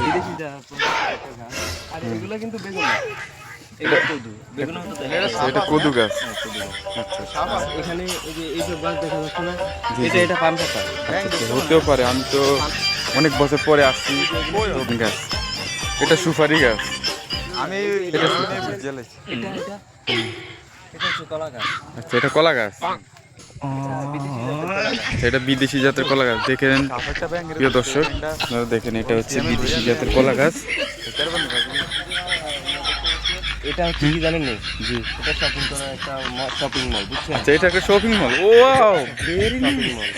বিদেশিটা 50 টাকা গাছ। আর এগুলো কিন্তু বেগুন না, এগুলো কদু। বেগুন হতো তো, এটা কদু গাছ। হ্যাঁ, কদু গাছ। আচ্ছা আর এখানে এই যে এইসব গাছ দেখা যাচ্ছে না, জি, এটা জি। এটা পান পাতা। আচ্ছা, হতেও পারে, আমি তো অনেক বছর পরে আসছি। গাছ, এটা সুপারি গাছ। এটা এটা এটা এটা হচ্ছে কলা গাছ। আচ্ছা, এটা কলা গাছ। বিদেশি জাতের কলা গাছ। আচ্ছা, এটা বিদেশি জাতের কলা গাছ। দেখেন প্রিয় দর্শক, আপনারা দেখেন, এটা হচ্ছে বিদেশি জাতের কলা গাছ। এটা হচ্ছে কি জানেন নি? জি। এটা শপিং করার একটা শপিং মল, বুঝছেন? আচ্ছা, এটা একটা shopping mall. Wow, very shopping mall. আর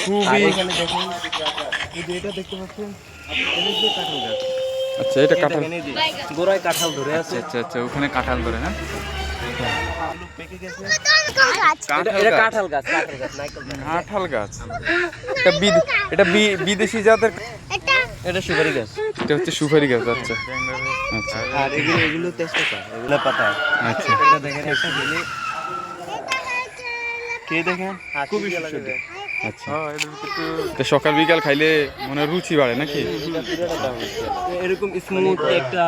খুবই। এখানে দেখেন, এই যে এটা দেখতে পাচ্ছেন, এটা হচ্ছে কাঁঠাল গাছ। আচ্ছা, এটা এই কাঁঠাল। দেখেন, এই যে গোড়ায় কাঁঠাল ধরে আছে। আচ্ছা আচ্ছা, ওখানে কাঁঠাল ধরে না? আলু পেকে গেছে। কাঁঠাল এটা গাছ। কাঁঠাল গাছ, কাঁঠাল গাছ, নারকেল গাছ। কাঁঠাল গাছ। এটা বিদেশি জাতের। এটা সুপারি গাছ। এটা হচ্ছে সুপারি গাছ। আচ্ছা আচ্ছা আর এগুলো তেজপাতা, এগুলো পাতা। আচ্ছা এটা দেখেন, একটা দিলে কে দেখেন খুবই সুস্বাদু। আচ্ছা। এটা সকাল বিকাল খাইলে মনে রুচি বাড়ে নাকি? এরকম স্মুথ একটা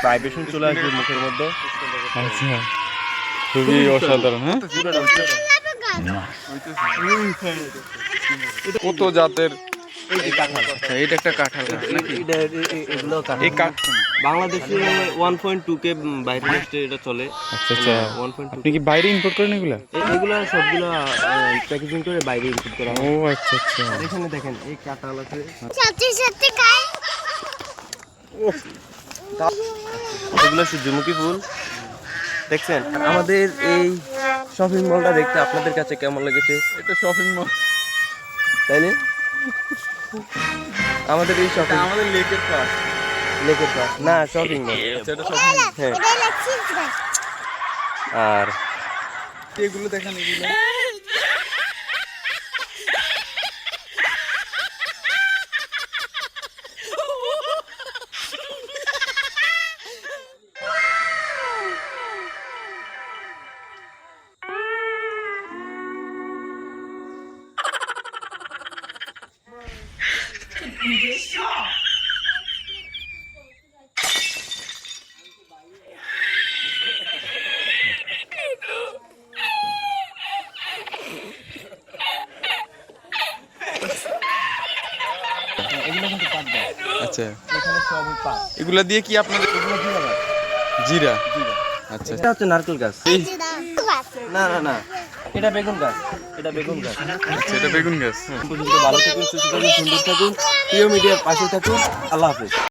ভাইব্রেশন চলে আসবে মুখের মধ্যে। আচ্ছা, খুবই অসাধারণ। হ্যাঁ, কত জাতের। এই যে কাঁঠাল, আচ্ছা, এটা একটা কাঁঠাল গাছ নাকি? এগুলো এই কাঠ। বাংলাদেশে 1.2K বাইরে লিস্টে এটা চলে। আচ্ছা আচ্ছা, 1.2 আপনি কি বাইরে ইম্পোর্ট করেন এগুলা? এগুলো সবগুলো প্যাকেজিং করে বাইরে ইনপুট করা ও হয়। আচ্ছা আচ্ছা। এখানে দেখেন, এই কাঁঠাল আছে। এগুলো সূর্যমুখী ফুল দেখছেন। আমাদের এই শপিং মলটা দেখতে আপনাদের কাছে কেমন লেগেছে? এটা শপিং মল। তাইলে আমাদের এই শপিং আমাদের লেকের পাশ। লেকের পাশ না, শপিং মল। আচ্ছা, এটা শপিং মল। হ্যাঁ, আর এগুলো দেখেন, এগুলো এগুলো কিন্তু পাট গাছ। আচ্ছা, এখানে সবই পাট। এগুলা দিয়ে কি আপনাদের? এগুলো জিরা গাছ। জিরা। জিরা। আচ্ছা এটা হচ্ছে নারকেল গাছ। না না না, এটা বেগুন গাছ। এটা বেগুন গাছ। আচ্ছা, এটা বেগুন গাছ। পর্যন্ত ভালো থাকুন, সুস্থ থাকুন, সুন্দর থাকুন, প্রিয় মিডিয়ার পাশে থাকুন। আল্লাহ হাফেজ।